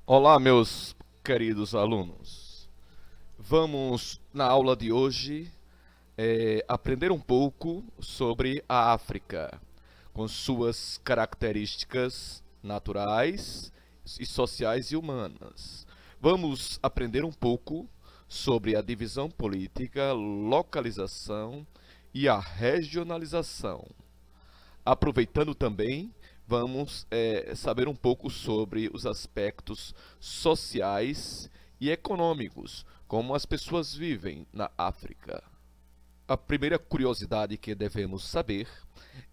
Olá, meus queridos alunos. Vamos, na aula de hoje, aprender um pouco sobre a África, com suas características naturais e sociais e humanas. Vamos aprender um pouco sobre a divisão política, localização e a regionalização. Aproveitando também, vamos saber um pouco sobre os aspectos sociais e econômicos, como as pessoas vivem na África. A primeira curiosidade que devemos saber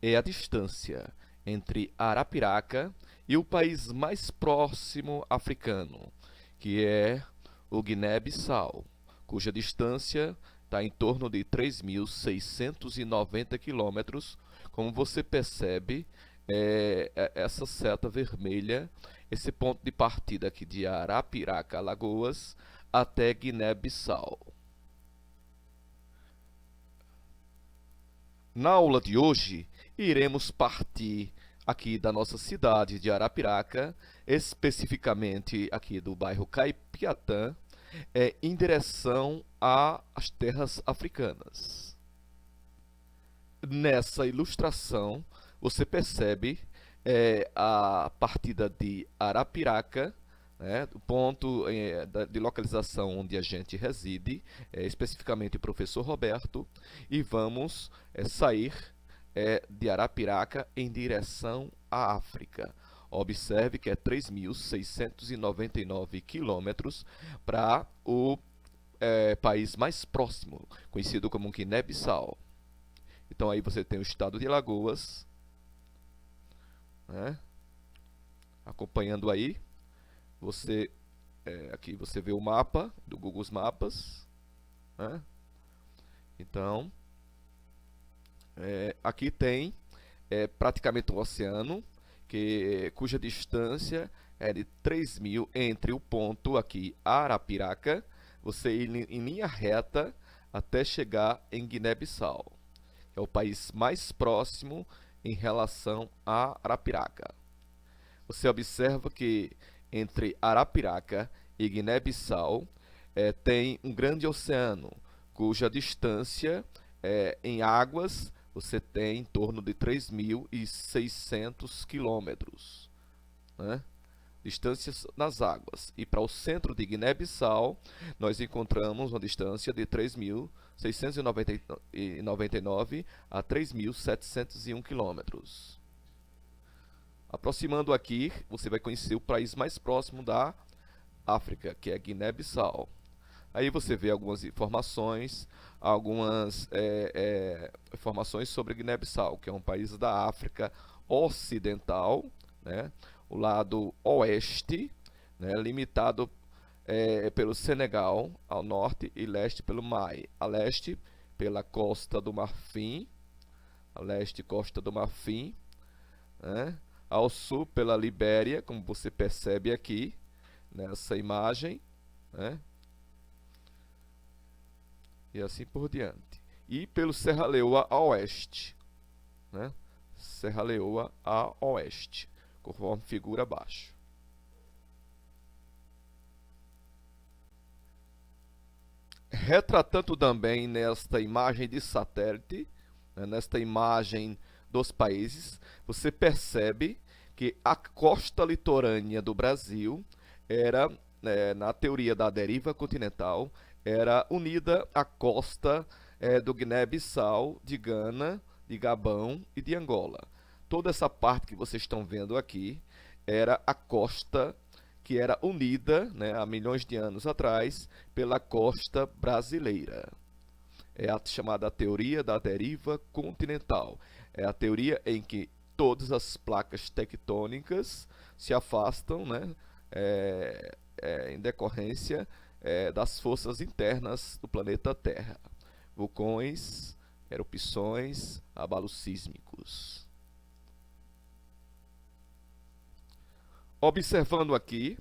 é a distância entre Arapiraca e o país mais próximo africano, que é o Guiné-Bissau, cuja distância está em torno de 3.690 quilômetros. Como você percebe, essa seta vermelha, esse ponto de partida aqui de Arapiraca, Alagoas, até Guiné-Bissau. Na aula de hoje, iremos partir aqui da nossa cidade de Arapiraca, especificamente aqui do bairro Caipiatã, em direção às terras africanas. Nessa ilustração, você percebe a partida de Arapiraca, né, o ponto de localização onde a gente reside, especificamente o professor Roberto, e vamos sair de Arapiraca em direção à África. Observe que é 3.699 quilômetros para o país mais próximo, conhecido como Guiné-Bissau. Então aí você tem o estado de Alagoas, né, acompanhando aí. Você aqui você vê o mapa do Google Mapas, né? Então aqui tem praticamente um oceano cuja distância é de 3.000 entre o ponto aqui Arapiraca, você ir em linha reta até chegar em Guiné-Bissau. É o país mais próximo em relação a Arapiraca. Você observa que entre Arapiraca e Guiné-Bissau tem um grande oceano, cuja distância em águas você tem em torno de 3.600 quilômetros, né? Distâncias nas águas. E para o centro de Guiné-Bissau, nós encontramos uma distância de 3.699 a 3.701 quilômetros. Aproximando aqui, você vai conhecer o país mais próximo da África, que é Guiné-Bissau. Aí você vê algumas informações informações sobre Guiné-Bissau, que é um país da África Ocidental, né? O lado oeste, né? Limitado pelo Senegal ao norte e leste pelo Mali, a leste pela Costa do Marfim, a leste Costa do Marfim, né? Ao sul pela Libéria, como você percebe aqui nessa imagem, né? E assim por diante. E pelo Serra Leoa a oeste, né? Serra Leoa a oeste, conforme figura abaixo. Retratando também nesta imagem de satélite, né, nesta imagem dos países, você percebe que a costa litorânea do Brasil era, na teoria da deriva continental, era unida à costa do Guiné-Bissau, de Gana, de Gabão e de Angola. Toda essa parte que vocês estão vendo aqui era a costa que era unida, né, há milhões de anos atrás, pela costa brasileira. É a chamada teoria da deriva continental. É a teoria em que todas as placas tectônicas se afastam, né, em decorrência das forças internas do planeta Terra. Vulcões, erupções, abalos sísmicos. Observando aqui,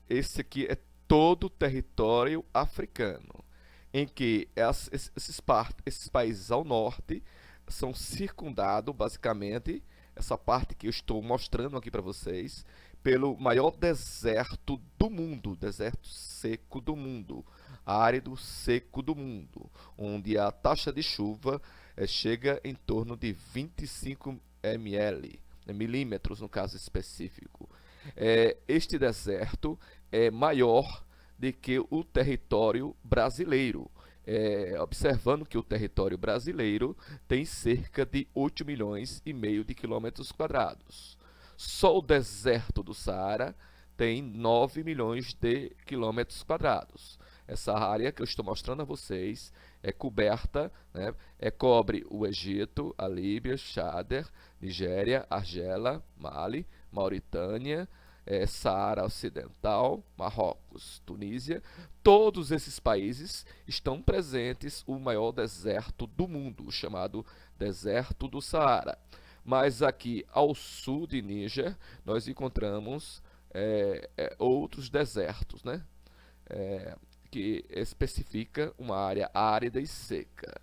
esse aqui é todo o território africano, em que esses países ao norte são circundados, basicamente, essa parte que eu estou mostrando aqui para vocês, pelo maior deserto do mundo, deserto seco do mundo, árido seco do mundo, onde a taxa de chuva chega em torno de 25 milímetros no caso específico. Este deserto é maior do que o território brasileiro. Observando que o território brasileiro tem cerca de 8 milhões e meio de quilômetros quadrados. Só o deserto do Saara tem 9 milhões de quilômetros quadrados. Essa área que eu estou mostrando a vocês é coberta, né, cobre o Egito, a Líbia, Cháder, Nigéria, Argélia, Mali, Mauritânia, Saara Ocidental, Marrocos, Tunísia. Todos esses países estão presentes o maior deserto do mundo, chamado Deserto do Saara. Mas aqui ao sul de Níger, nós encontramos outros desertos, né? Que especifica uma área árida e seca.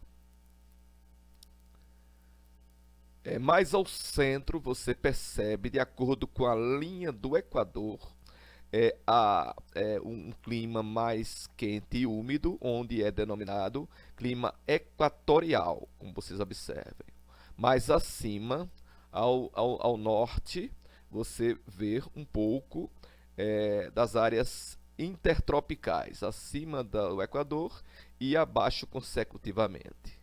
Mais ao centro você percebe, de acordo com a linha do Equador, um clima mais quente e úmido, onde é denominado clima equatorial, como vocês observem. Mais acima, ao norte, você vê um pouco das áreas intertropicais, acima do Equador e abaixo consecutivamente.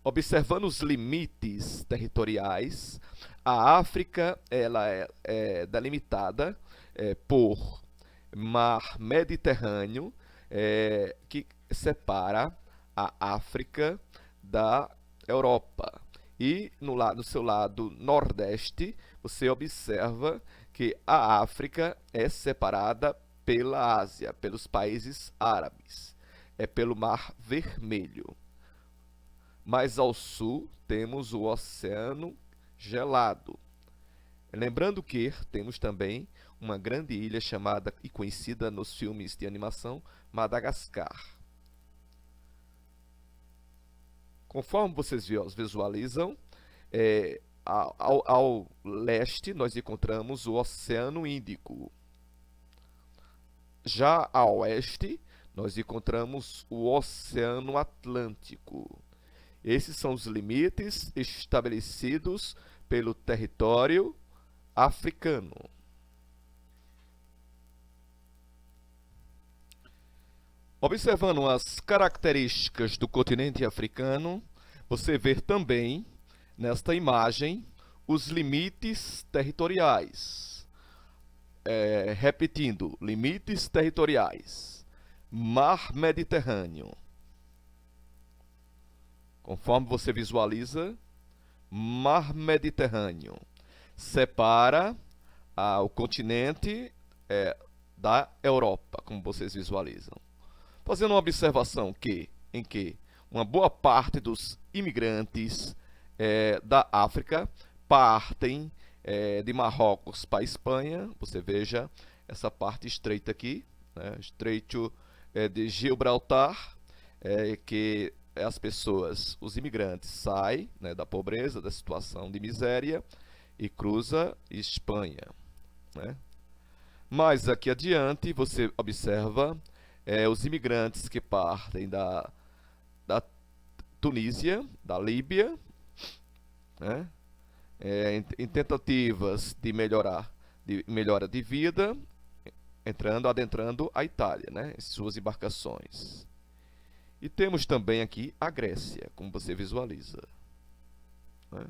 Observando os limites territoriais, a África ela é delimitada por mar Mediterrâneo, que separa a África da Europa. E no seu lado nordeste, você observa que a África é separada pela Ásia, pelos países árabes, pelo Mar Vermelho. Mais ao sul, temos o Oceano Gelado. Lembrando que temos também uma grande ilha chamada e conhecida nos filmes de animação, Madagascar. Conforme vocês visualizam, ao leste nós encontramos o Oceano Índico. Já a oeste, nós encontramos o Oceano Atlântico. Esses são os limites estabelecidos pelo território africano. Observando as características do continente africano, você vê também, nesta imagem, os limites territoriais. Repetindo, limites territoriais. Mar Mediterrâneo. Conforme você visualiza, Mar Mediterrâneo separa o continente da Europa, como vocês visualizam. Fazendo uma observação em que uma boa parte dos imigrantes da África partem de Marrocos para a Espanha. Você veja essa parte estreita aqui, né? Estreito de Gibraltar, que as pessoas, os imigrantes, saem, né, da pobreza, da situação de miséria e cruza Espanha, né? Mais aqui adiante você observa os imigrantes que partem da Tunísia, da Líbia, né? Em tentativas de melhora de vida, adentrando a Itália, né, em suas embarcações. E temos também aqui a Grécia, como você visualiza, né?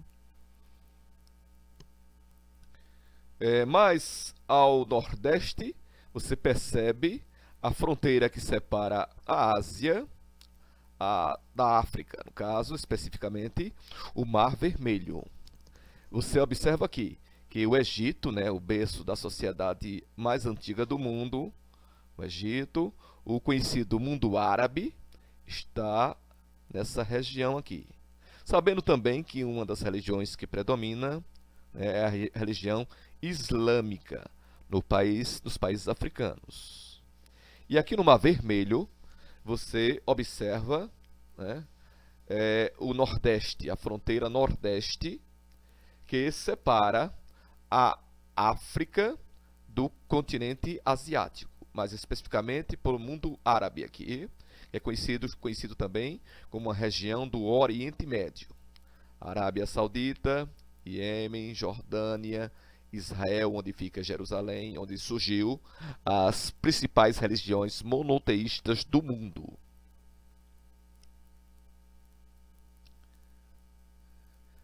Mais ao nordeste, você percebe a fronteira que separa a Ásia da África, no caso, especificamente, o Mar Vermelho. Você observa aqui que o Egito, né, o berço da sociedade mais antiga do mundo, o Egito, o conhecido mundo árabe, está nessa região aqui. Sabendo também que uma das religiões que predomina é a religião islâmica nos países africanos. E aqui no Mar Vermelho, você observa, né, o Nordeste, a fronteira Nordeste, que separa a África do continente asiático, mais especificamente pelo mundo árabe aqui, que é conhecido também como a região do Oriente Médio. Arábia Saudita, Iêmen, Jordânia, Israel, onde fica Jerusalém, onde surgiu as principais religiões monoteístas do mundo.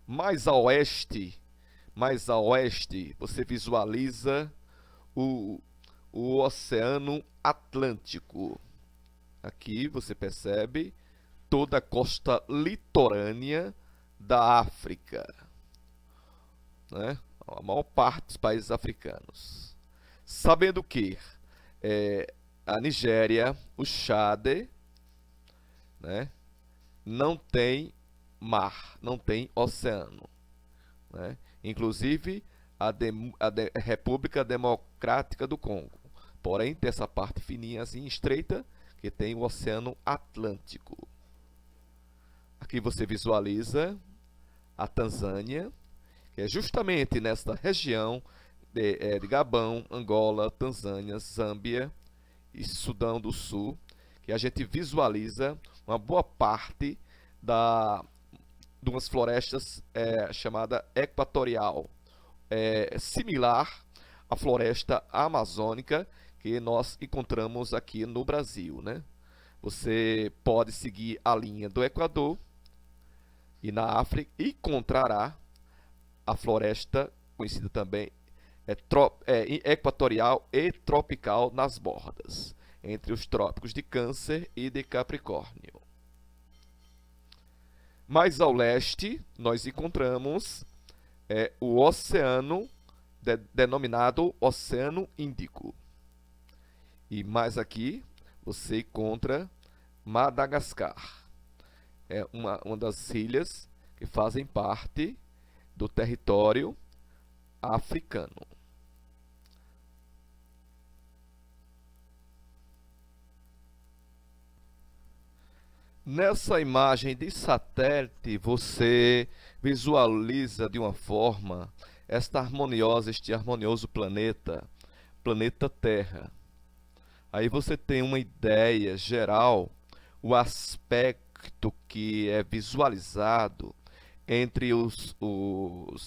Mais a oeste, você visualiza o Oceano Atlântico. Aqui você percebe toda a costa litorânea da África, né? A maior parte dos países africanos. Sabendo que a Nigéria, o Chad, né, não tem mar, não tem oceano, né? Inclusive a República Democrática do Congo. Porém, tem essa parte fininha assim, estreita, que tem o Oceano Atlântico. Aqui você visualiza a Tanzânia, que é justamente nesta região de Gabão, Angola, Tanzânia, Zâmbia e Sudão do Sul, que a gente visualiza uma boa parte de umas florestas chamada equatorial, similar à floresta amazônica que nós encontramos aqui no Brasil, né? Você pode seguir a linha do Equador e na África encontrará a floresta conhecida também equatorial e tropical nas bordas, entre os trópicos de Câncer e de Capricórnio. Mais ao leste, nós encontramos o oceano denominado Oceano Índico. E mais aqui, você encontra Madagascar. É uma das ilhas que fazem parte do território africano. Nessa imagem de satélite, você visualiza de uma forma este harmonioso planeta Terra. Aí você tem uma ideia geral, o aspecto que é visualizado entre os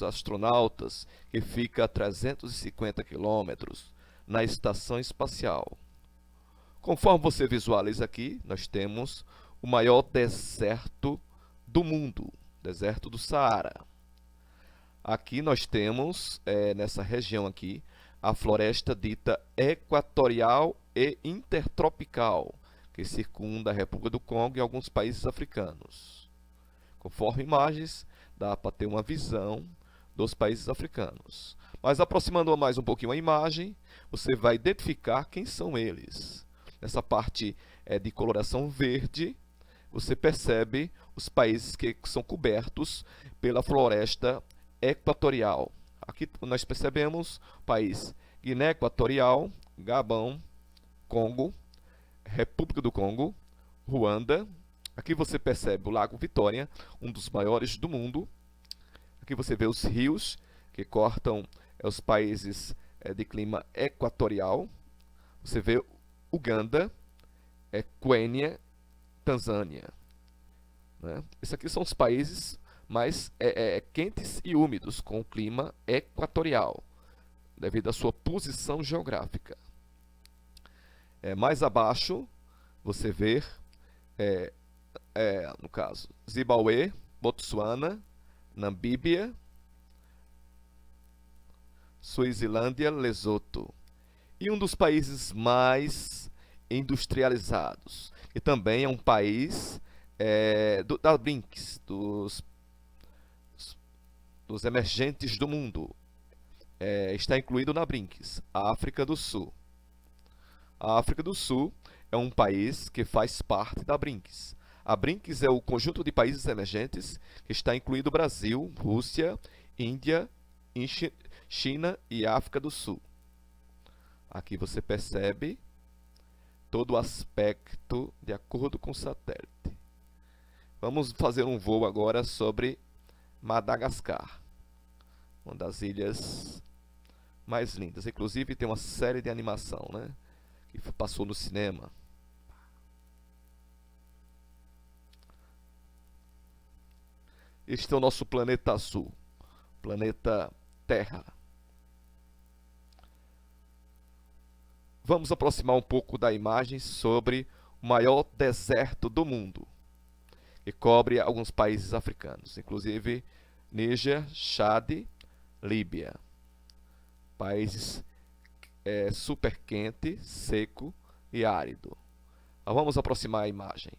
astronautas, que fica a 350 quilômetros na estação espacial. Conforme você visualiza aqui, nós temos o maior deserto do mundo, deserto do Saara. Aqui nós temos, nessa região aqui, a floresta dita equatorial e intertropical, que circunda a República do Congo e alguns países africanos. Conforme imagens, dá para ter uma visão dos países africanos. Mas aproximando mais um pouquinho a imagem, você vai identificar quem são eles. Nessa parte de coloração verde, você percebe os países que são cobertos pela floresta equatorial. Aqui nós percebemos o país Guiné Equatorial, Gabão, Congo, República do Congo, Ruanda. Aqui você percebe o Lago Vitória, um dos maiores do mundo. Aqui você vê os rios que cortam os países de clima equatorial. Você vê Uganda, Quênia, Tanzânia, né? Esses aqui são os países mais quentes e úmidos, com o clima equatorial, devido à sua posição geográfica. Mais abaixo, você vê, no caso, Zimbabue, Botsuana, Namíbia, Suazilândia, Lesoto. E um dos países mais industrializados, e também é um país da BRICS, dos emergentes do mundo. Está incluído na BRICS, a África do Sul. A África do Sul é um país que faz parte da BRICS. A BRICS é o conjunto de países emergentes que está incluído Brasil, Rússia, Índia, China e África do Sul. Aqui você percebe todo o aspecto de acordo com o satélite. Vamos fazer um voo agora sobre Madagascar, uma das ilhas mais lindas. Inclusive tem uma série de animação, né, que passou no cinema. Este é o nosso planeta azul, planeta Terra. Vamos aproximar um pouco da imagem sobre o maior deserto do mundo, que cobre alguns países africanos, inclusive Níger, Chad, Líbia. Países super quente, seco e árido. Vamos aproximar a imagem.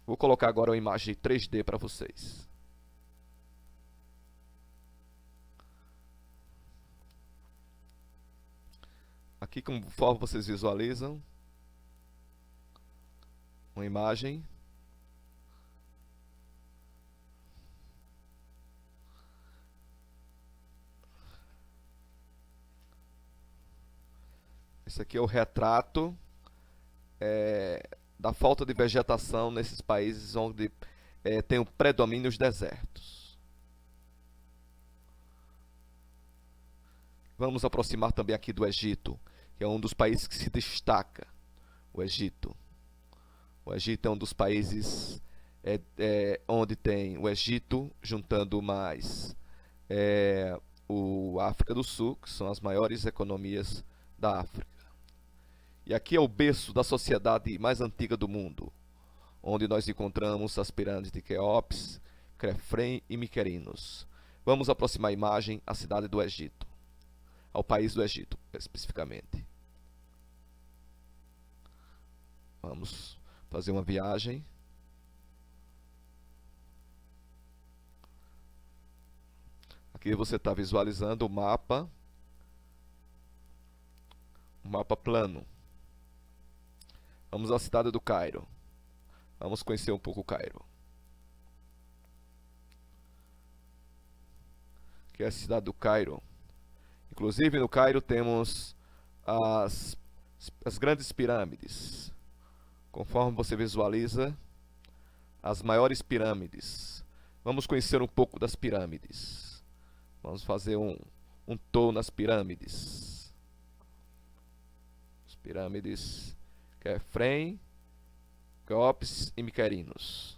Vou colocar agora uma imagem 3D para vocês. Aqui, conforme vocês visualizam, uma imagem. Esse aqui é o retrato da falta de vegetação nesses países onde tem o predomínio dos desertos. Vamos aproximar também aqui do Egito, que é um dos países que se destaca. O Egito. O Egito é um dos países onde tem o Egito, juntando mais a África do Sul, que são as maiores economias da África. E aqui é o berço da sociedade mais antiga do mundo, onde nós encontramos as pirâmides de Quéops, Crefrem e Miquerinos. Vamos aproximar a imagem à cidade do Egito, ao país do Egito, especificamente. Vamos fazer uma viagem. Aqui você está visualizando o mapa plano. Vamos à cidade do Cairo. Vamos conhecer um pouco o Cairo. Aqui é a cidade do Cairo. Inclusive no Cairo temos as grandes pirâmides. Conforme você visualiza, as maiores pirâmides. Vamos conhecer um pouco das pirâmides. Vamos fazer um tour nas pirâmides. As pirâmides Crefrem, Quéops e Miquerinos.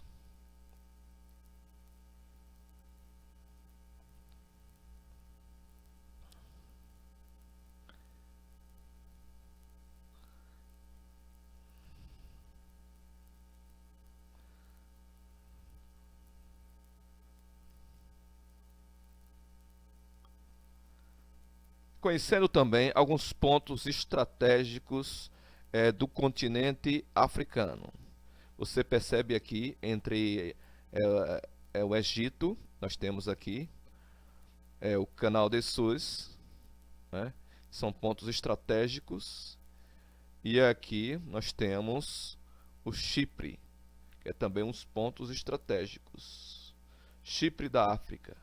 Conhecendo também alguns pontos estratégicos do continente africano. Você percebe aqui entre o Egito, nós temos aqui o Canal de Suez, né? São pontos estratégicos. E aqui nós temos o Chipre, que é também uns pontos estratégicos. Chipre da África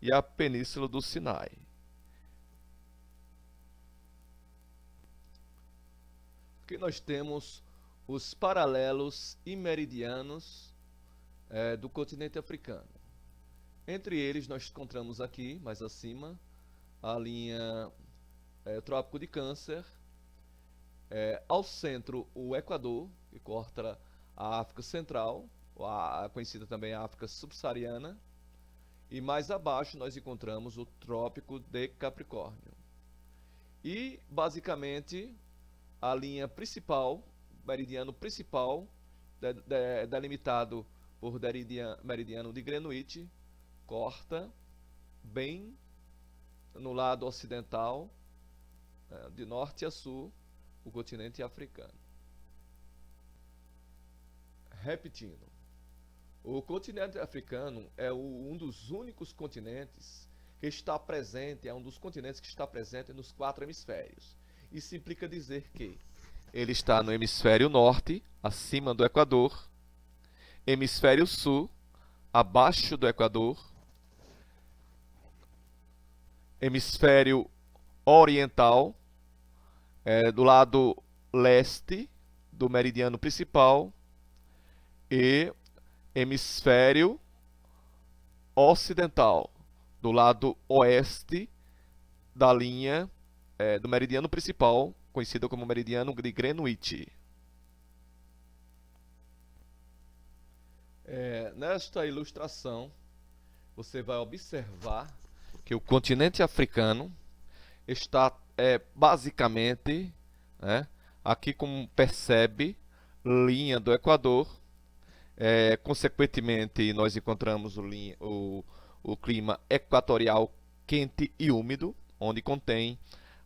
e a Península do Sinai. Aqui nós temos os paralelos e meridianos do continente africano. Entre eles nós encontramos aqui, mais acima, a linha Trópico de Câncer, ao centro o Equador, que corta a África Central, conhecida também a África Subsaariana, e mais abaixo nós encontramos o Trópico de Capricórnio. E, basicamente, a linha principal, meridiano principal, delimitado por meridiano de Greenwich, corta bem no lado ocidental, de norte a sul, o continente africano. Repetindo, o continente africano é um dos únicos continentes que está presente, é um dos continentes que está presente nos 4 hemisférios. Isso implica dizer que ele está no hemisfério norte, acima do Equador, hemisfério sul, abaixo do Equador, hemisfério oriental, do lado leste do meridiano principal, e hemisfério ocidental, do lado oeste da linha do meridiano principal, conhecido como meridiano de Greenwich. Nesta ilustração, você vai observar que o continente africano está basicamente, né, aqui como percebe, linha do Equador. Consequentemente, nós encontramos o clima equatorial quente e úmido, onde contém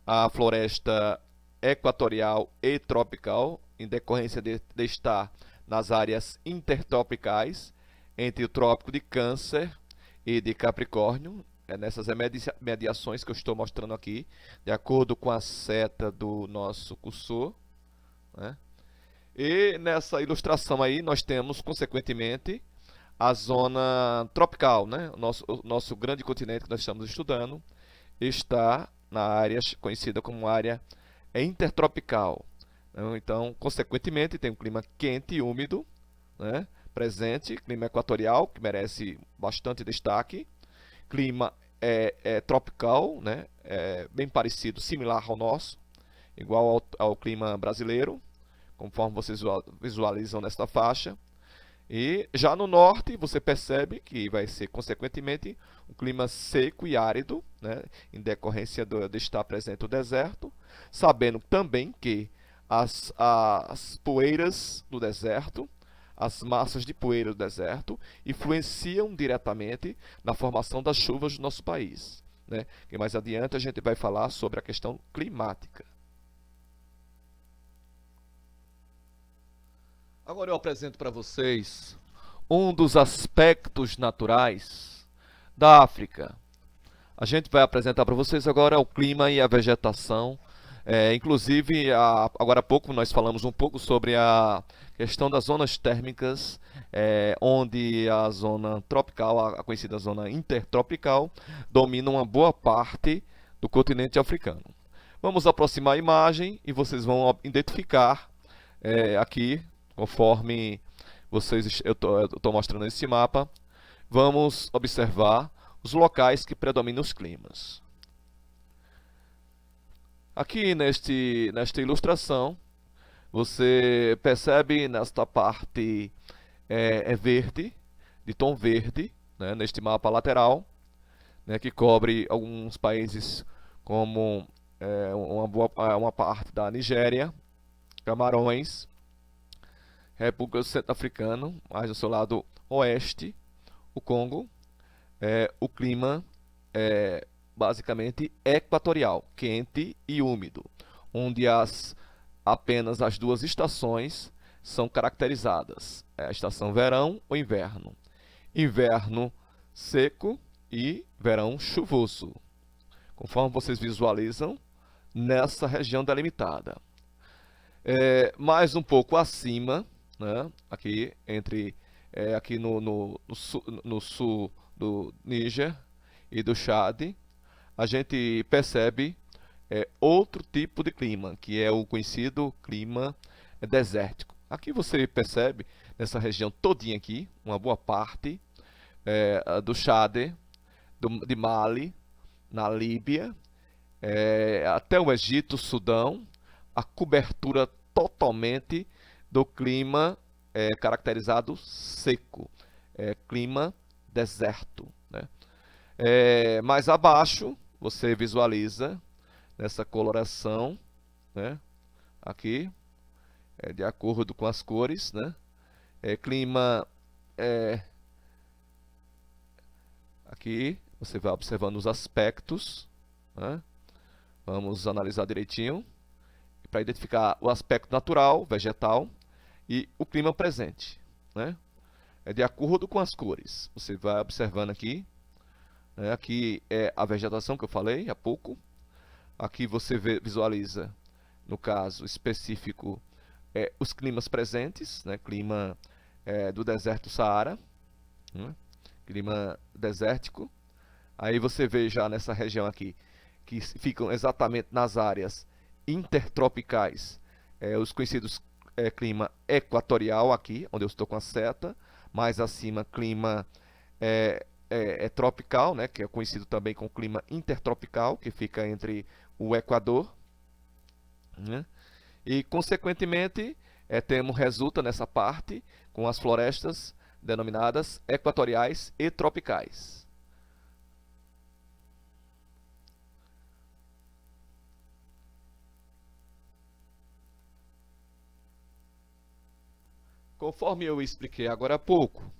a floresta equatorial e tropical, em decorrência de estar nas áreas intertropicais, entre o Trópico de Câncer e de Capricórnio, nessas mediações que eu estou mostrando aqui, de acordo com a seta do nosso cursor, né? E nessa ilustração aí nós temos, consequentemente, a zona tropical, né? O nosso grande continente que nós estamos estudando está na área conhecida como área intertropical. Então, consequentemente, tem um clima quente e úmido, né, presente, clima equatorial, que merece bastante destaque, clima tropical, né, bem parecido, similar ao nosso, igual ao clima brasileiro, conforme vocês visualizam nesta faixa. E já no norte, você percebe que vai ser, consequentemente, um clima seco e árido, né, em decorrência de estar presente o deserto, sabendo também que as poeiras do deserto, as massas de poeira do deserto, influenciam diretamente na formação das chuvas do nosso país, né? E mais adiante a gente vai falar sobre a questão climática. Agora eu apresento para vocês um dos aspectos naturais da África. A gente vai apresentar para vocês agora o clima e a vegetação. Inclusive, agora há pouco nós falamos um pouco sobre a questão das zonas térmicas, onde a zona tropical, a conhecida zona intertropical, domina uma boa parte do continente africano. Vamos aproximar a imagem e vocês vão identificar aqui, conforme eu estou mostrando esse mapa, vamos observar os locais que predominam os climas. Aqui nesta ilustração, você percebe nesta parte verde, de tom verde, né, neste mapa lateral, né, que cobre alguns países como uma parte da Nigéria, Camarões, República Centro-Africana, mais do seu lado oeste, o Congo. O clima basicamente equatorial, quente e úmido, onde apenas as duas estações são caracterizadas, a estação verão ou inverno. Inverno seco e verão chuvoso, conforme vocês visualizam nessa região delimitada. Mais um pouco acima, né, aqui aqui no sul do Níger e do Chad, a gente percebe outro tipo de clima, que é o conhecido clima desértico. Aqui você percebe, nessa região todinha aqui, uma boa parte do Chad, de Mali, na Líbia, até o Egito, Sudão, a cobertura totalmente do clima caracterizado seco, clima deserto, né? Mais abaixo, você visualiza nessa coloração, né, aqui, de acordo com as cores, né, clima, aqui você vai observando os aspectos, né? Vamos analisar direitinho para identificar o aspecto natural, vegetal e o clima presente, né? De acordo com as cores. Você vai observando aqui, né? Aqui é a vegetação que eu falei há pouco. Aqui você visualiza, no caso específico, os climas presentes, né? Clima do deserto Saara, né? Clima desértico. Aí você vê já nessa região aqui, que ficam exatamente nas áreas intertropicais, os conhecidos clima equatorial aqui, onde eu estou com a seta. Mais acima, clima tropical, né, que é conhecido também como clima intertropical, que fica entre o Equador, né? E, consequentemente, resulta nessa parte com as florestas denominadas equatoriais e tropicais. Conforme eu expliquei agora há pouco,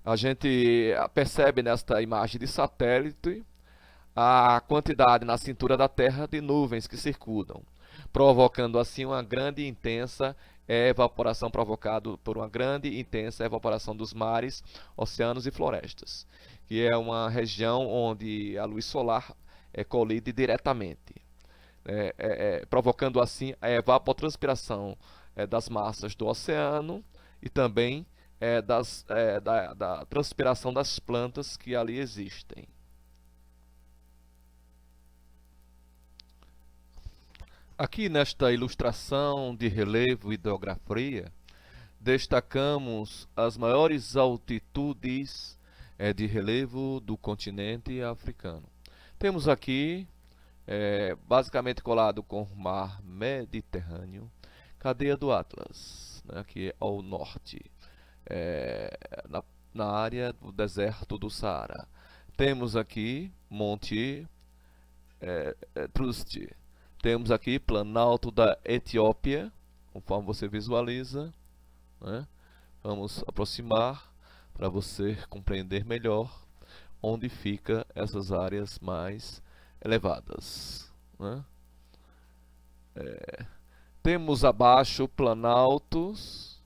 a gente percebe nesta imagem de satélite a quantidade na cintura da Terra de nuvens que circundam, provocando assim uma grande e intensa evaporação, provocado por uma grande e intensa evaporação dos mares, oceanos e florestas, que é uma região onde a luz solar colide diretamente, provocando assim a evapotranspiração das massas do oceano e também da transpiração das plantas que ali existem. Aqui nesta ilustração de relevo e hidrografia, destacamos as maiores altitudes de relevo do continente africano. Temos aqui, basicamente colado com o mar Mediterrâneo, cadeia do Atlas, né, aqui ao norte, na área do deserto do Saara. Temos aqui Monte Trust. Temos aqui Planalto da Etiópia, conforme você visualiza, né? Vamos aproximar para você compreender melhor onde fica essas áreas mais elevadas, né? Temos abaixo planaltos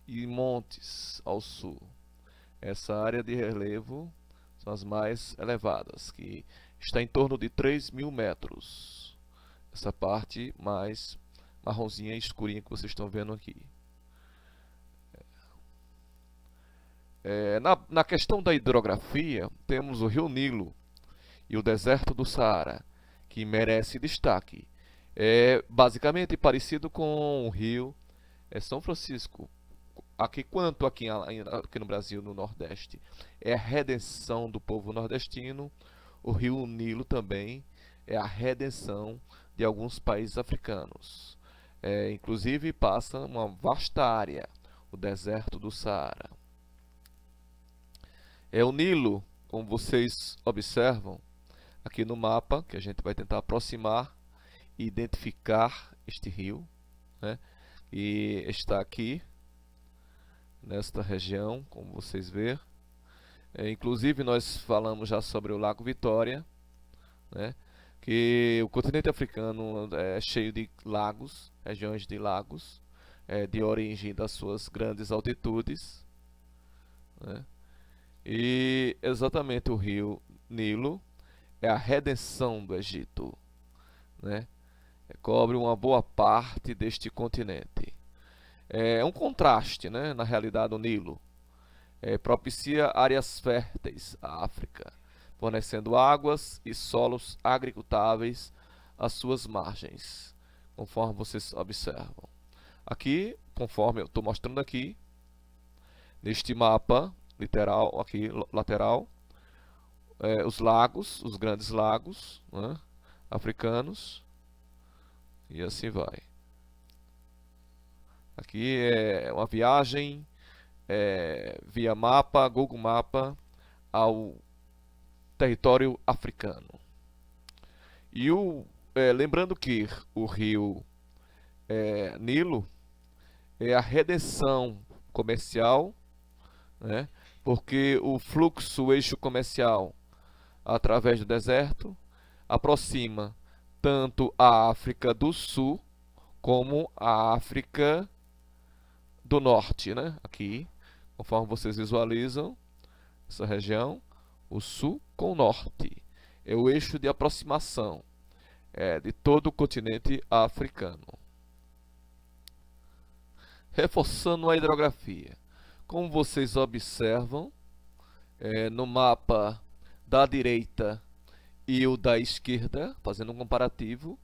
e montes ao sul. Essa área de relevo são as mais elevadas, que está em torno de 3.000 metros. Essa parte mais marronzinha e escurinha que vocês estão vendo aqui. Na questão da hidrografia, temos o Rio Nilo e o deserto do Saara, que merece destaque. É basicamente parecido com o rio São Francisco, quanto aqui no Brasil, no Nordeste. É a redenção do povo nordestino. O Rio Nilo também é a redenção de alguns países africanos. Inclusive passa uma vasta área, o deserto do Saara. O Nilo, como vocês observam aqui no mapa, que a gente vai tentar aproximar e identificar este rio, né, que está aqui nesta região, como vocês veem. Inclusive nós falamos já sobre o Lago Vitória, né, que o continente africano é cheio de lagos, regiões de lagos, de origem das suas grandes altitudes, né? E exatamente o rio Nilo é a redenção do Egito, né? Cobre uma boa parte deste continente. É um contraste, né? Na realidade, o Nilo propicia áreas férteis à África, fornecendo águas e solos agricultáveis às suas margens, conforme vocês observam. Aqui, conforme eu estou mostrando aqui, neste mapa literal, aqui lateral, os lagos, os grandes lagos, né, africanos, e assim vai. Aqui é uma viagem via mapa, Google Mapa, ao território africano. E lembrando que o rio Nilo é a redenção comercial, né, porque o fluxo, o eixo comercial através do deserto aproxima tanto a África do Sul como a África do Norte, né? Aqui, conforme vocês visualizam, essa região, o Sul com o Norte, é o eixo de aproximação de todo o continente africano. Reforçando a hidrografia, como vocês observam no mapa da direita e o da esquerda, fazendo um comparativo,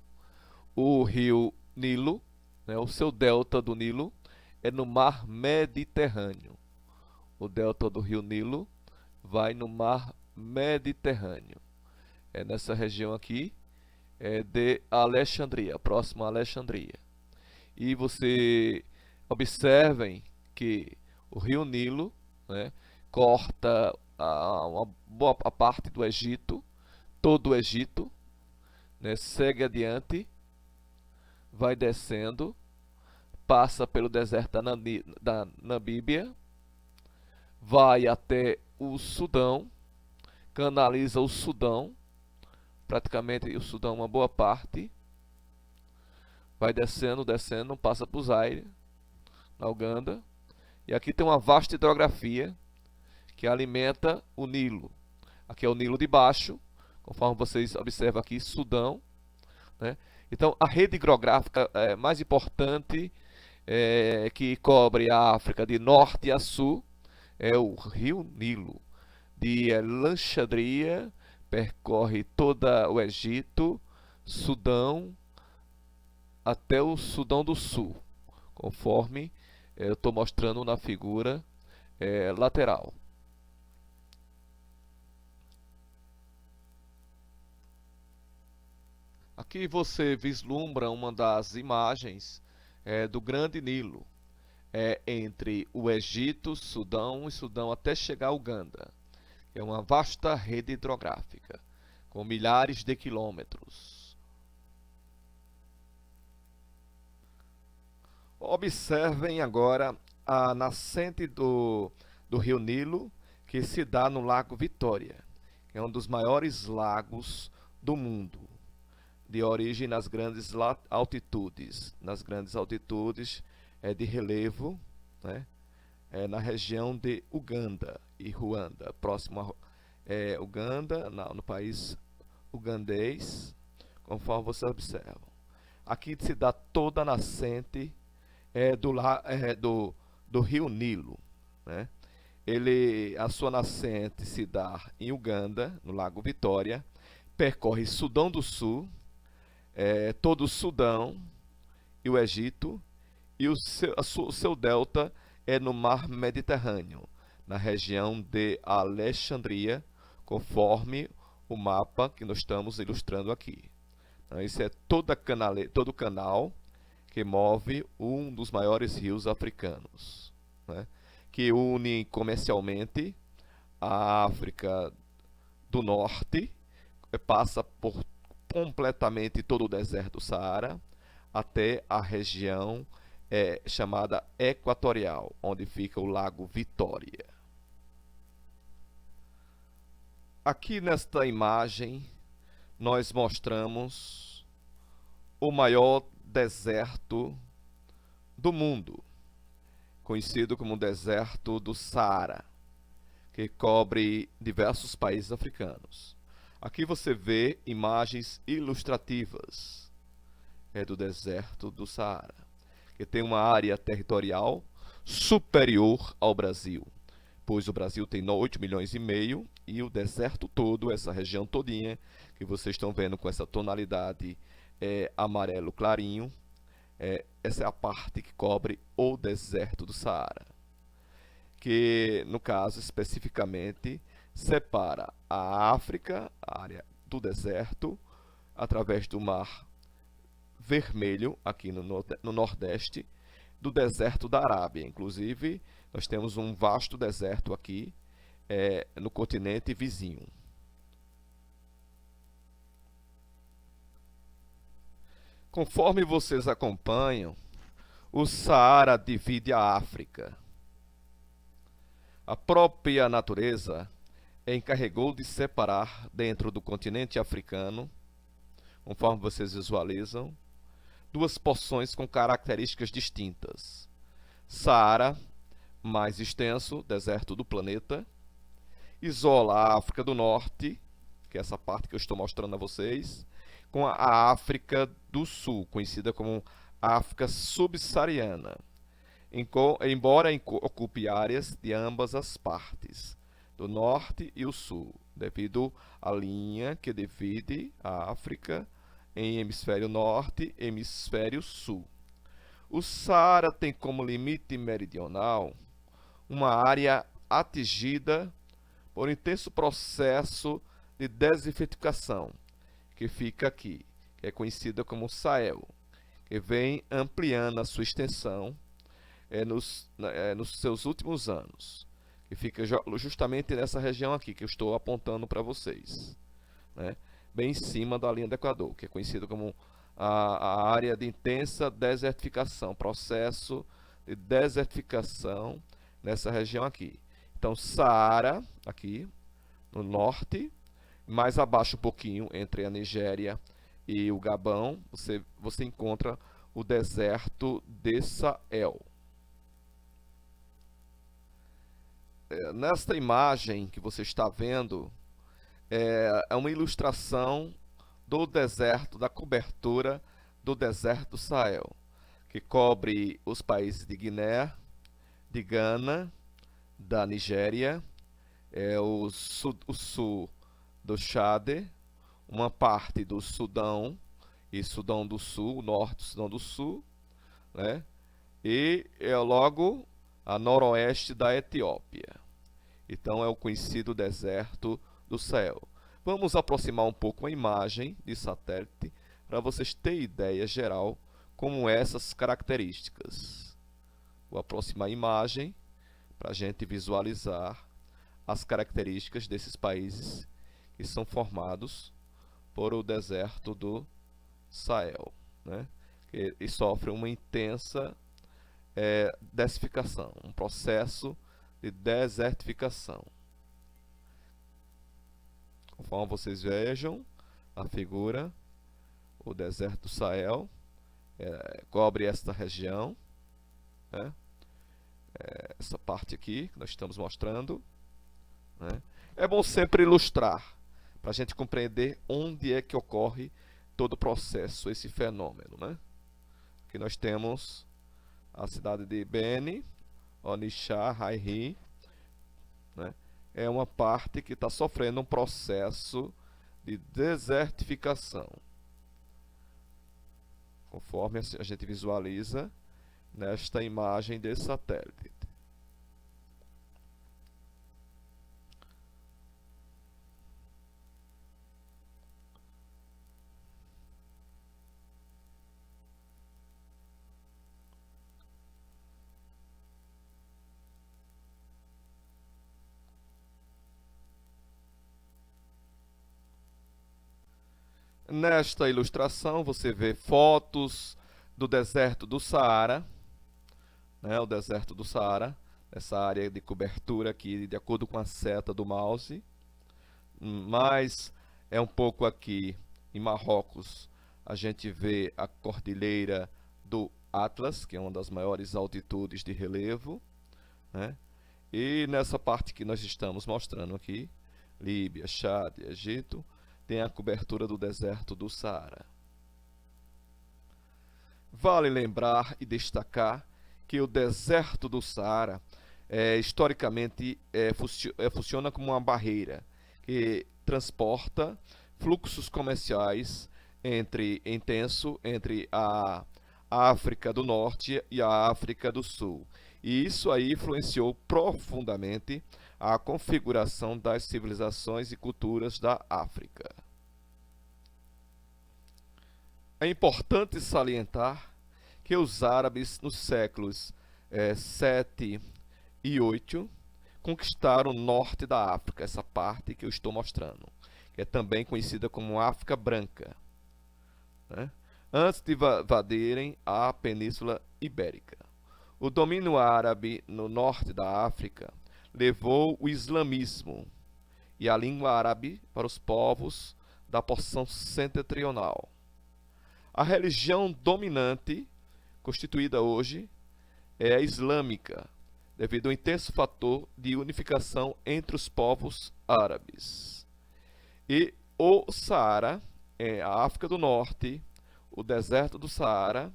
o rio Nilo, né? O seu delta do Nilo é no mar Mediterrâneo. O delta do rio Nilo vai no mar Mediterrâneo. É nessa região aqui de Alexandria, próximo a Alexandria. E você observem que o rio Nilo, né, corta uma boa parte do Egito, todo o Egito, né, segue adiante, vai descendo, passa pelo deserto da Namíbia, vai até o Sudão, canaliza o Sudão, praticamente o Sudão uma boa parte, vai descendo, descendo, passa para o Zaire, na Uganda, e aqui tem uma vasta hidrografia que alimenta o Nilo. Aqui é o Nilo de baixo, conforme vocês observam aqui, Sudão, né? Então, a rede hidrográfica mais importante que cobre a África de norte a sul é o rio Nilo. De Alexandria, percorre todo o Egito, Sudão, até o Sudão do Sul, conforme eu estou mostrando na figura lateral. Aqui você vislumbra uma das imagens do Grande Nilo, entre o Egito, Sudão e Sudão até chegar a Uganda. É uma vasta rede hidrográfica, com milhares de quilômetros. Observem agora a nascente do rio Nilo, que se dá no Lago Vitória, que é um dos maiores lagos do mundo, de origem nas grandes altitudes. Nas grandes altitudes de relevo, né? Na região de Uganda e Ruanda, próximo a Uganda, no país ugandês, conforme vocês observam. Aqui se dá toda a nascente do rio Nilo, né? A sua nascente se dá em Uganda, no Lago Vitória, percorre Sudão do Sul, todo o Sudão e o Egito, e o seu delta é no mar Mediterrâneo, na região de Alexandria, conforme o mapa que nós estamos ilustrando aqui. Então, esse é todo o canal que move um dos maiores rios africanos, né, que une comercialmente a África do Norte, passa por completamente todo o deserto do Saara, até a região chamada Equatorial, onde fica o Lago Vitória. Aqui nesta imagem nós mostramos o maior deserto do mundo, conhecido como o deserto do Saara, que cobre diversos países africanos. Aqui você vê imagens ilustrativas do deserto do Saara, que tem uma área territorial superior ao Brasil, pois o Brasil tem 8 milhões e meio e o deserto todo, essa região todinha que vocês estão vendo com essa tonalidade amarelo clarinho, essa é a parte que cobre o deserto do Saara, que no caso especificamente separa a África, a área do deserto, através do Mar Vermelho, aqui no Nordeste, do deserto da Arábia. Inclusive, nós temos um vasto deserto aqui no continente vizinho. Conforme vocês acompanham, o Saara divide a África. A própria natureza encarregou de separar dentro do continente africano, conforme vocês visualizam, duas porções com características distintas. Saara, mais extenso, deserto do planeta, isola a África do Norte, que é essa parte que eu estou mostrando a vocês, com a África do Sul, conhecida como África subsaariana, embora ocupe áreas de ambas as partes, do norte e o sul, devido à linha que divide a África em hemisfério norte e hemisfério sul. O Saara tem como limite meridional uma área atingida por um intenso processo de desertificação, que fica aqui, que é conhecida como Sahel, que vem ampliando a sua extensão nos seus últimos anos, que fica justamente nessa região aqui que eu estou apontando para vocês, né? Bem em cima da linha do Equador, que é conhecida como a área de intensa desertificação, processo de desertificação nessa região aqui. Então, Saara, aqui no norte, mais abaixo um pouquinho, entre a Nigéria e o Gabão, você encontra o deserto de Sahel. Nesta imagem que você está vendo, é uma ilustração do deserto, da cobertura do deserto do Sahel, que cobre os países de Guiné, de Gana, da Nigéria, o sul do Chad, uma parte do Sudão e Sudão do Sul, o norte do Sudão do Sul, né? E logo a noroeste da Etiópia. Então é o conhecido deserto do Sahel. Vamos aproximar um pouco a imagem de satélite para vocês terem ideia geral como essas características. Vou aproximar a imagem para a gente visualizar as características desses países que são formados por o deserto do Sahel, né? E sofre uma intensa desertificação, um processo de desertificação. Conforme vocês vejam a figura, o deserto do Sahel cobre esta região, né? Essa parte aqui que nós estamos mostrando, né? É bom sempre ilustrar, para a gente compreender onde é que ocorre todo o processo, esse fenômeno, né? Aqui nós temos a cidade de Beni, Onitsha, Hairi, né? É uma parte que está sofrendo um processo de desertificação, conforme a gente visualiza nesta imagem de satélite. Nesta ilustração você vê fotos do deserto do Saara, né, o deserto do Saara, essa área de cobertura aqui, de acordo com a seta do mouse. Mas é um pouco aqui em Marrocos, a gente vê a cordilheira do Atlas, que é uma das maiores altitudes de relevo, né? E nessa parte que nós estamos mostrando aqui, Líbia, Chad, Egito, tem a cobertura do deserto do Saara. Vale lembrar e destacar que o deserto do Saara historicamente funciona como uma barreira que transporta fluxos comerciais entre a África do Norte e a África do Sul. E isso aí influenciou profundamente a configuração das civilizações e culturas da África. É importante salientar que os árabes, nos séculos 7 e 8, conquistaram o norte da África, essa parte que eu estou mostrando, que é também conhecida como África Branca, né? Antes de invadirem a Península Ibérica. O domínio árabe no norte da África levou o islamismo e a língua árabe para os povos da porção setentrional. A religião dominante, constituída hoje, é a islâmica, devido ao intenso fator de unificação entre os povos árabes. E o Saara, a África do Norte, o deserto do Saara,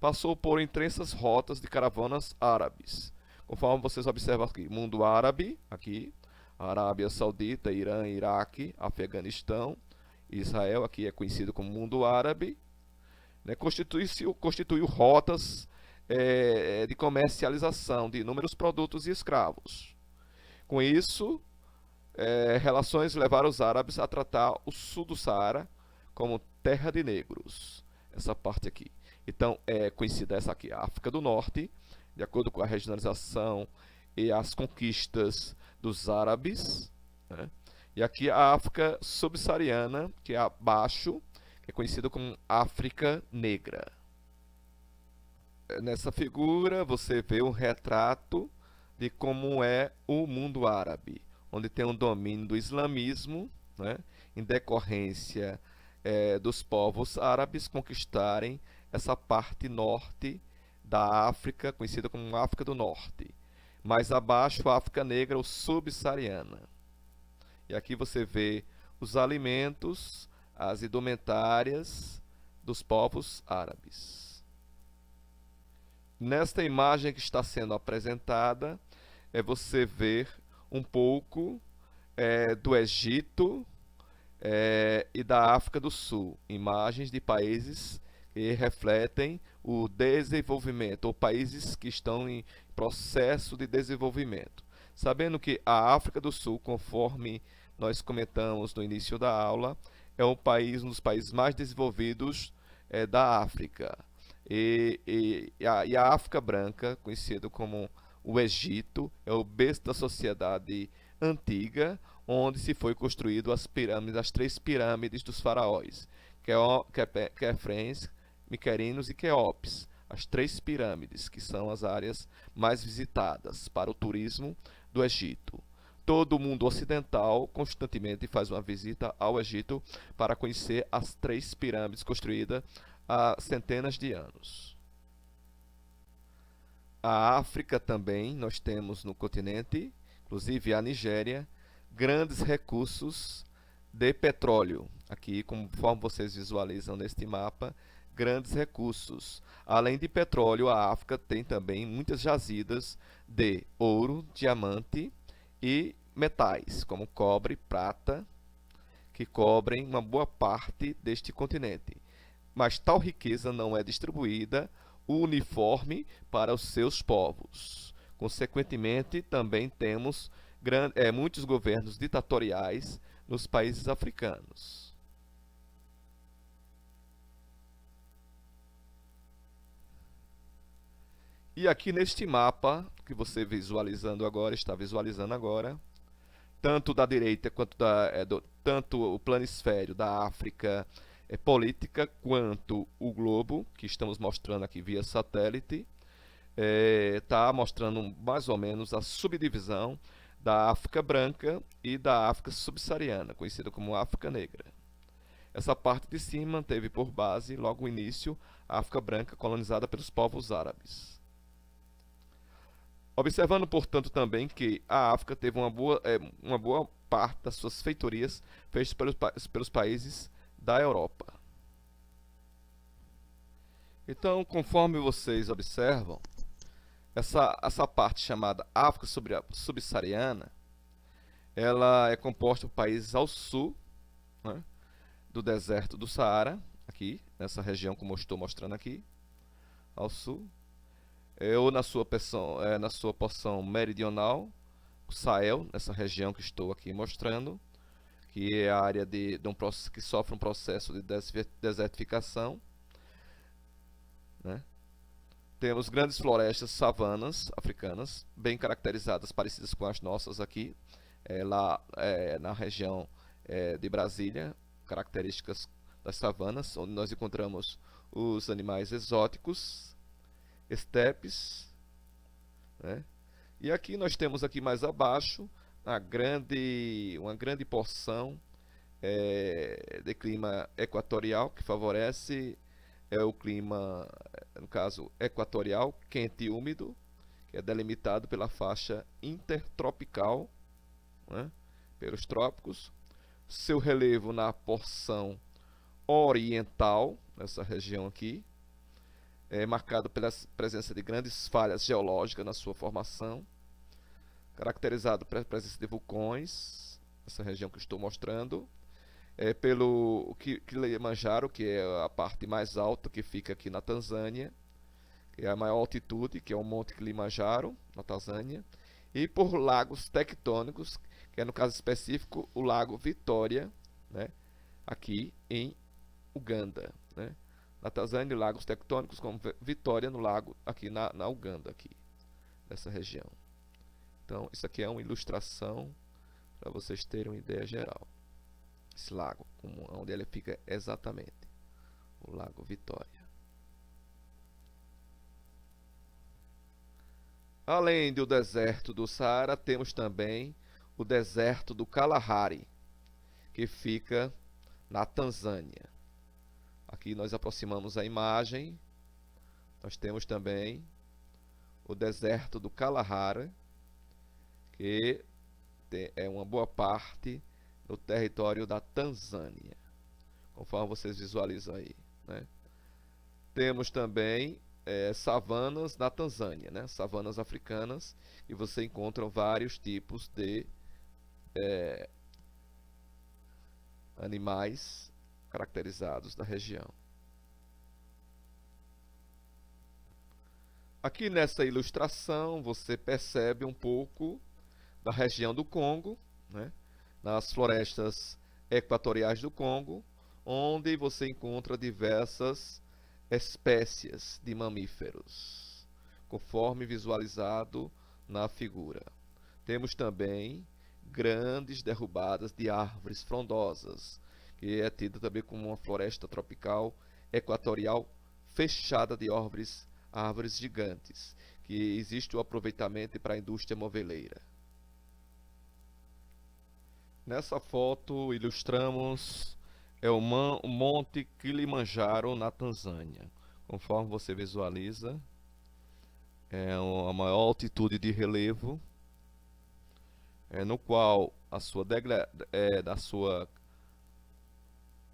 passou por intensas rotas de caravanas árabes. Conforme vocês observam aqui, mundo árabe, aqui, Arábia Saudita, Irã, Iraque, Afeganistão, Israel, aqui é conhecido como mundo árabe, né, constituiu rotas de comercialização de inúmeros produtos e escravos. Com isso, relações levaram os árabes a tratar o sul do Saara como terra de negros. Essa parte aqui. Então, é conhecida essa aqui, a África do Norte, de acordo com a regionalização e as conquistas dos árabes, né? E aqui a África subsaariana, que é abaixo, que é conhecida como África Negra. Nessa figura você vê um retrato de como é o mundo árabe, onde tem um domínio do islamismo, né, em decorrência dos povos árabes conquistarem essa parte norte da África, conhecida como África do Norte. Mais abaixo, a África Negra ou subsaariana. E aqui você vê os alimentos, as indumentárias dos povos árabes. Nesta imagem que está sendo apresentada, você ver um pouco do Egito e da África do Sul, imagens de países que refletem o desenvolvimento, ou países que estão em processo de desenvolvimento. Sabendo que a África do Sul, conforme nós comentamos no início da aula, é um dos países mais desenvolvidos da África. E a África Branca, conhecido como o Egito, é o berço da sociedade antiga, onde se foi construído as três pirâmides dos faraós, Quefrens, Miquerinos e Queopes, as três pirâmides, que são as áreas mais visitadas para o turismo do Egito. Todo o mundo ocidental constantemente faz uma visita ao Egito para conhecer as três pirâmides construídas há centenas de anos. A África também, nós temos no continente, inclusive a Nigéria, grandes recursos de petróleo. Aqui, conforme vocês visualizam neste mapa, grandes recursos. Além de petróleo, a África tem também muitas jazidas de ouro, diamante e metais, como cobre, prata, que cobrem uma boa parte deste continente. Mas tal riqueza não é distribuída uniforme para os seus povos. Consequentemente, também temos muitos governos ditatoriais nos países africanos. E aqui neste mapa que você está visualizando agora, tanto da direita quanto tanto o planisfério da África política, quanto o globo, que estamos mostrando aqui via satélite, está mostrando mais ou menos a subdivisão da África Branca e da África Subsaariana, conhecida como África Negra. Essa parte de cima teve por base, logo no início, a África Branca colonizada pelos povos árabes. Observando, portanto, também que a África teve uma boa parte das suas feitorias feitas pelos países da Europa. Então, conforme vocês observam, essa parte chamada África Subsaariana, ela é composta por países ao sul, né, do deserto do Saara, aqui, nessa região como eu estou mostrando aqui, ao sul, ou na sua porção meridional, o Sahel, nessa região que estou aqui mostrando, que é a área que sofre um processo de desertificação, né? Temos grandes florestas, savanas africanas, bem caracterizadas, parecidas com as nossas aqui, lá na região de Brasília, características das savanas, onde nós encontramos os animais exóticos, estepes, né? E aqui nós temos aqui mais abaixo uma grande porção de clima equatorial, que favorece o clima, no caso, equatorial, quente e úmido, que é delimitado pela faixa intertropical, né, pelos trópicos. Seu relevo na porção oriental, nessa região aqui, é marcado pela presença de grandes falhas geológicas na sua formação, caracterizado pela presença de vulcões, essa região que estou mostrando, pelo Kilimanjaro, que é a parte mais alta, que fica aqui na Tanzânia, que é a maior altitude, que é o Monte Kilimanjaro, na Tanzânia, e por lagos tectônicos, que é no caso específico o Lago Vitória, né, aqui em Uganda, né? Na Tanzânia, lagos tectônicos como Vitória no lago aqui na Uganda, aqui nessa região. Então, isso aqui é uma ilustração para vocês terem uma ideia geral. Esse lago, onde ele fica exatamente, o Lago Vitória. Além do deserto do Saara, temos também o deserto do Kalahari, que fica na Tanzânia. Aqui nós aproximamos a imagem. Nós temos também o deserto do Kalahari, que é uma boa parte do território da Tanzânia, conforme vocês visualizam aí, né? Temos também savanas na Tanzânia, né? Savanas africanas, e você encontra vários tipos de animais caracterizados da região. Aqui nessa ilustração você percebe um pouco da região do Congo, né? Nas florestas equatoriais do Congo, onde você encontra diversas espécies de mamíferos, conforme visualizado na figura. Temos também grandes derrubadas de árvores frondosas, que é tida também como uma floresta tropical equatorial fechada de árvores gigantes, que existe o aproveitamento para a indústria moveleira. Nessa foto ilustramos o Monte Kilimanjaro na Tanzânia. Conforme você visualiza, é a maior altitude de relevo, no qual a sua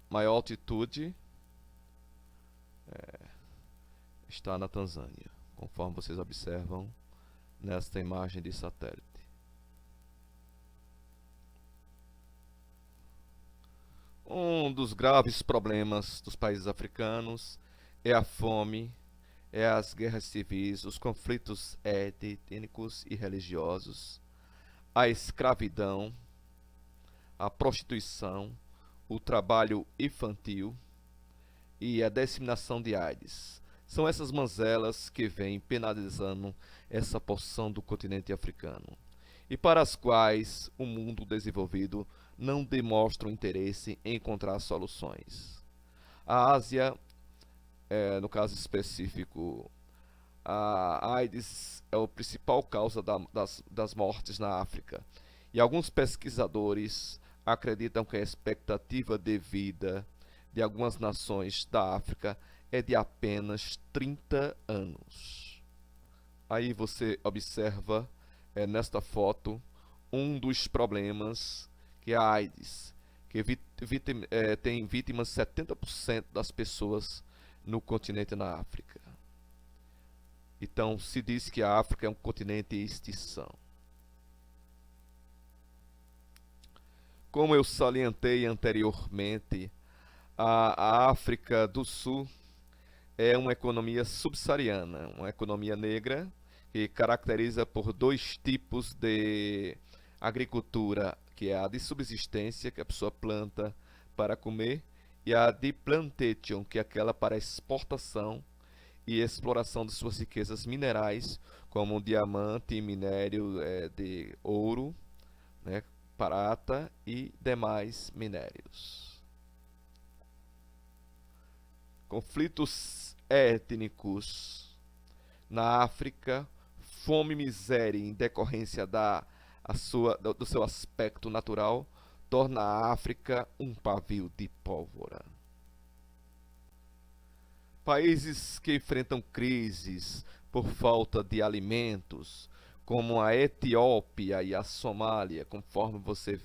maior altitude está na Tanzânia, conforme vocês observam nesta imagem de satélite. Um dos graves problemas dos países africanos é a fome, as guerras civis, os conflitos étnicos e religiosos, a escravidão, a prostituição, o trabalho infantil e a disseminação de AIDS. São essas mazelas que vêm penalizando essa porção do continente africano, e para as quais o mundo desenvolvido não demonstra interesse em encontrar soluções. A Ásia, no caso específico, a AIDS é a principal causa das mortes na África, e alguns pesquisadores acreditam que a expectativa de vida de algumas nações da África é de apenas 30 anos. Aí você observa nesta foto um dos problemas, que é a AIDS, que tem vítimas 70% das pessoas no continente na África. Então se diz que a África é um continente em extinção. Como eu salientei anteriormente, a África do Sul é uma economia subsaariana, uma economia negra, que caracteriza por dois tipos de agricultura, que é a de subsistência, que a pessoa planta para comer, e a de plantation, que é aquela para exportação e exploração de suas riquezas minerais, como diamante, minério de ouro, né, prata e demais minérios. Conflitos étnicos na África, fome e miséria em decorrência do seu aspecto natural, torna a África um pavio de pólvora. Países que enfrentam crises por falta de alimentos, como a Etiópia e a Somália, conforme você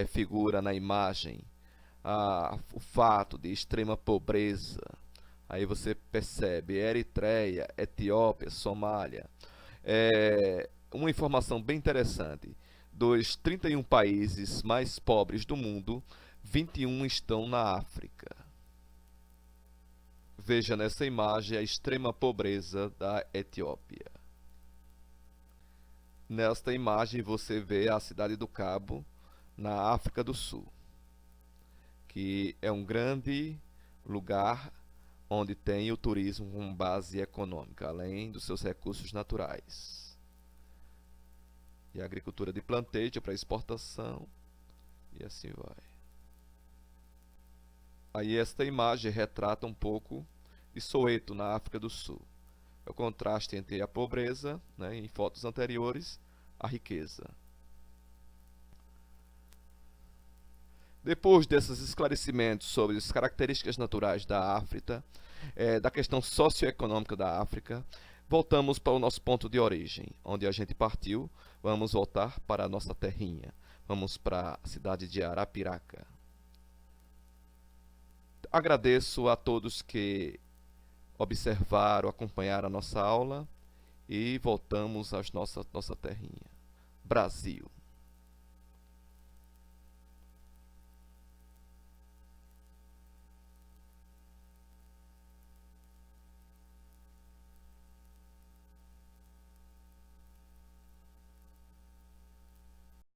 figura na imagem, o fato de extrema pobreza. Aí você percebe Eritreia, Etiópia, Somália. Uma informação bem interessante: dos 31 países mais pobres do mundo, 21 estão na África. Veja nessa imagem a extrema pobreza da Etiópia. Nesta imagem você vê a cidade do Cabo, na África do Sul, que é um grande lugar onde tem o turismo como base econômica, além dos seus recursos naturais. E a agricultura de plantation para exportação, e assim vai. Aí esta imagem retrata um pouco de Soweto, na África do Sul. É o contraste entre a pobreza, né, em fotos anteriores, a riqueza. Depois desses esclarecimentos sobre as características naturais da África, da questão socioeconômica da África, voltamos para o nosso ponto de origem, onde a gente partiu. Vamos voltar para a nossa terrinha. Vamos para a cidade de Arapiraca. Agradeço a todos que observaram, acompanharam a nossa aula e voltamos à nossa terrinha. Brasil.